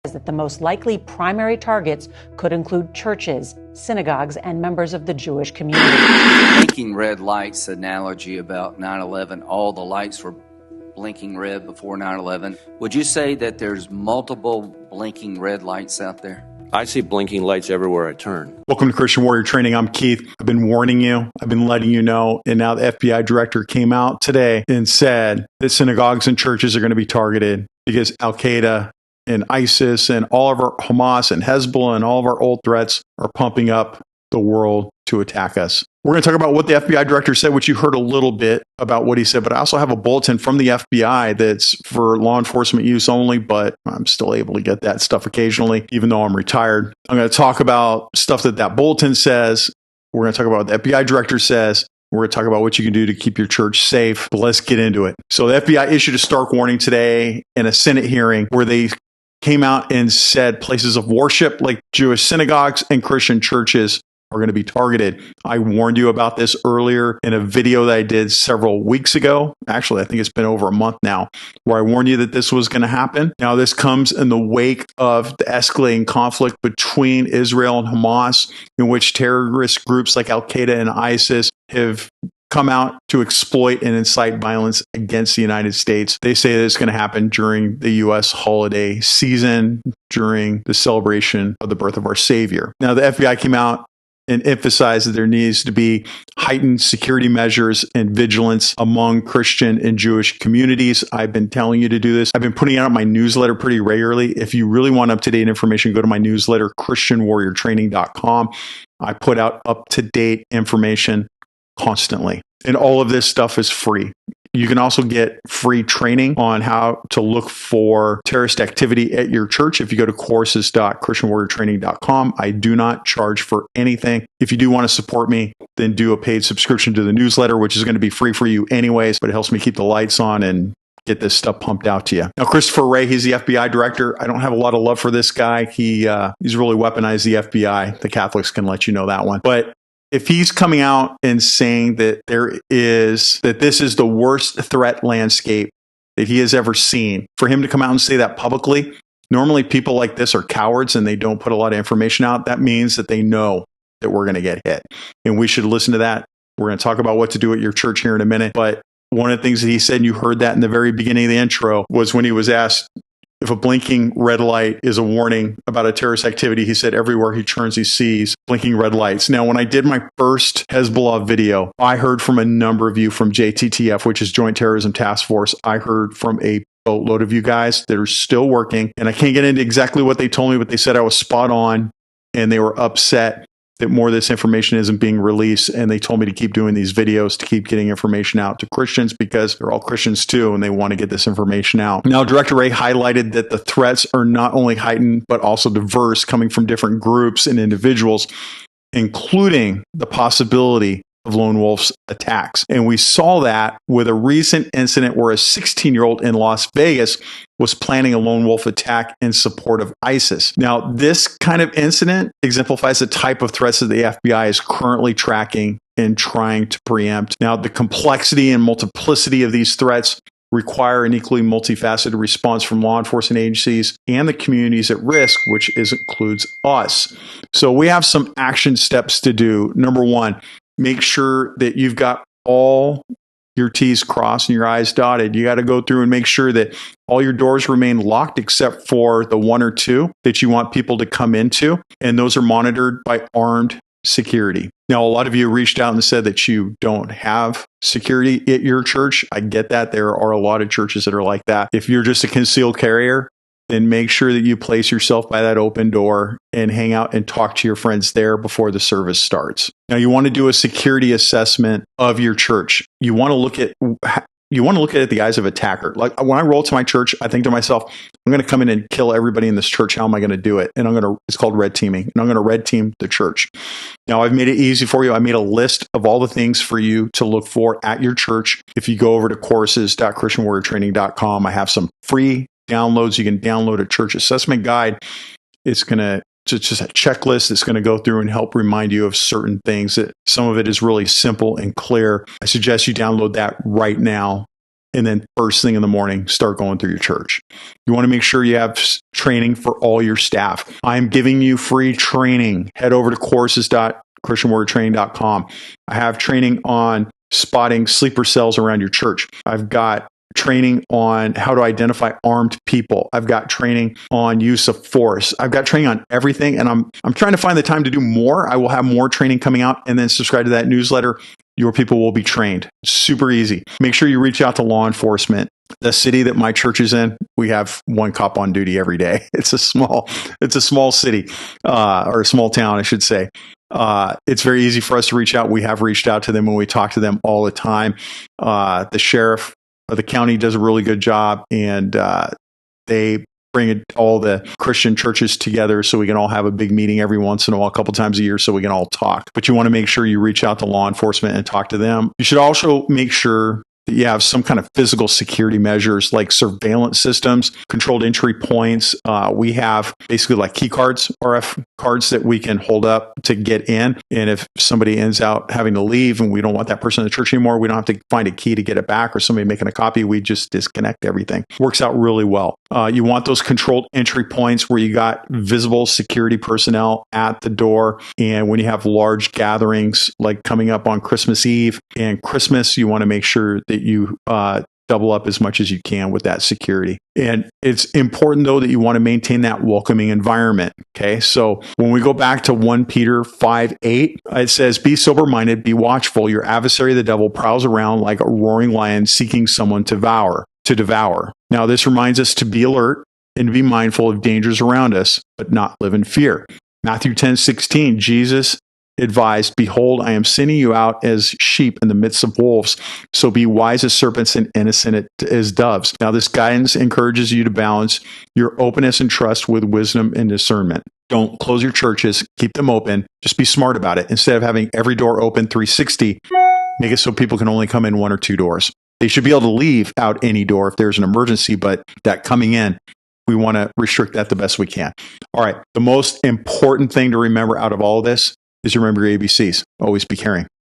that the most likely primary targets could include churches, synagogues, and members of the Jewish community. Blinking red lights analogy about 9/11, all the lights were blinking red before 9/11. Would you say that there's multiple blinking red lights out there? I see blinking lights everywhere I turn. Welcome to Christian Warrior Training. I'm Keith. I've been warning you. I've been letting you know. And now the FBI director came out today and said that synagogues and churches are going to be targeted because Al-Qaeda and ISIS and all of our Hamas and Hezbollah and all of our old threats are pumping up the world to attack us. We're going to talk about what the FBI director said, which you heard a little bit about what he said, but I also have a bulletin from the FBI that's for law enforcement use only, but I'm still able to get that stuff occasionally, even though I'm retired. I'm going to talk about stuff that bulletin says. We're going to talk about what the FBI director says. We're going to talk about what you can do to keep your church safe, but let's get into it. So the FBI issued a stark warning today in a Senate hearing where they came out and said places of worship like Jewish synagogues and Christian churches are going to be targeted. I warned you about this earlier in a video that I did several weeks ago. Actually, I think it's been over a month now, where I warned you that this was going to happen. Now, this comes in the wake of the escalating conflict between Israel and Hamas, in which terrorist groups like Al-Qaeda and ISIS have come out to exploit and incite violence against the United States. They say that it's going to happen during the U.S. holiday season, during the celebration of the birth of our Savior. Now, the FBI came out and emphasize that there needs to be heightened security measures and vigilance among Christian and Jewish communities. I've been telling you to do this. I've been putting out my newsletter pretty regularly. If you really want up-to-date information, go to my newsletter, christianwarriortraining.com. I put out up-to-date information constantly. And all of this stuff is free. You can also get free training on how to look for terrorist activity at your church if you go to courses.christianwarriortraining.com. I do not charge for anything. If you do want to support me, then do a paid subscription to the newsletter, which is going to be free for you anyways, but it helps me keep the lights on and get this stuff pumped out to you. Now, Christopher Wray, he's the FBI director. I don't have a lot of love for this guy. He's really weaponized the FBI. The Catholics can let you know that one. But if he's coming out and saying that this is the worst threat landscape that he has ever seen, for him to come out and say that publicly, normally people like this are cowards and they don't put a lot of information out. That means that they know that we're going to get hit. And we should listen to that. We're going to talk about what to do at your church here in a minute. But one of the things that he said, and you heard that in the very beginning of the intro, was when he was asked if a blinking red light is a warning about a terrorist activity. He said everywhere he turns, he sees blinking red lights. Now, when I did my first Hezbollah video, I heard from a number of you from JTTF, which is Joint Terrorism Task Force. I heard from a boatload of you guys that are still working. And I can't get into exactly what they told me, but they said I was spot on and they were upset that more of this information isn't being released. And they told me to keep doing these videos, to keep getting information out to Christians because they're all Christians too, and they want to get this information out. Now, Director Wray highlighted that the threats are not only heightened, but also diverse, coming from different groups and individuals, including the possibility of lone wolves attacks. And we saw that with a recent incident where a 16-year-old in Las Vegas was planning a lone wolf attack in support of ISIS. Now, this kind of incident exemplifies the type of threats that the FBI is currently tracking and trying to preempt. Now, the complexity and multiplicity of these threats require an equally multifaceted response from law enforcement agencies and the communities at risk, which includes us. So we have some action steps to do. Number one, make sure that you've got all your T's crossed and your I's dotted. You got to go through and make sure that all your doors remain locked except for the one or two that you want people to come into. And those are monitored by armed security. Now, a lot of you reached out and said that you don't have security at your church. I get that. There are a lot of churches that are like that. If you're just a concealed carrier, then make sure that you place yourself by that open door and hang out and talk to your friends there before the service starts. Now, you want to do a security assessment of your church. You want to look at it the eyes of attacker. Like when I roll to my church, I think to myself, I'm going to come in and kill everybody in this church. How am I going to do it? And it's called red teaming. And I'm going to red team the church. Now, I've made it easy for you. I made a list of all the things for you to look for at your church. If you go over to courses.christianwarriortraining.com, I have some free downloads. You can download a church assessment guide. It's just a checklist that's going to go through and help remind you of certain things. That some of it is really simple and clear. I suggest you download that right now and then first thing in the morning, start going through your church. You want to make sure you have training for all your staff. I'm giving you free training. Head over to courses.christianwarriortraining.com. I have training on spotting sleeper cells around your church. I've got training on how to identify armed people. I've got training on use of force. I've got training on everything, and I'm trying to find the time to do more. I will have more training coming out, and then subscribe to that newsletter. Your people will be trained. Super easy. Make sure you reach out to law enforcement. The city that my church is in, we have one cop on duty every day. It's a small city, or a small town, I should say. It's very easy for us to reach out. We have reached out to them and we talk to them all the time. The sheriff of the county does a really good job, and they bring all the Christian churches together so we can all have a big meeting every once in a while, a couple times a year, so we can all talk. But you want to make sure you reach out to law enforcement and talk to them. You should also make sure that you have some kind of physical security measures like surveillance systems, controlled entry points. We have basically like key cards, RF cards that we can hold up to get in. And if somebody ends out having to leave and we don't want that person in the church anymore, we don't have to find a key to get it back, or somebody making a copy. We just disconnect everything. Works out really well. You want those controlled entry points where you got visible security personnel at the door. And when you have large gatherings like coming up on Christmas Eve and Christmas, you want to make sure that you double up as much as you can with that security. And it's important, though, that you want to maintain that welcoming environment. Okay. So when we go back to 1 Peter 5:8, it says, be sober-minded, be watchful. Your adversary, the devil, prowls around like a roaring lion seeking someone to devour. Now, this reminds us to be alert and to be mindful of dangers around us, but not live in fear. Matthew 10:16, Jesus advised, behold, I am sending you out as sheep in the midst of wolves. So be wise as serpents and innocent as doves. Now, this guidance encourages you to balance your openness and trust with wisdom and discernment. Don't close your churches. Keep them open. Just be smart about it. Instead of having every door open 360, make it so people can only come in 1 or 2 doors. They should be able to leave out any door if there's an emergency, but that coming in, we want to restrict that the best we can. All right. The most important thing to remember out of all of this is remember your ABCs. Always be caring.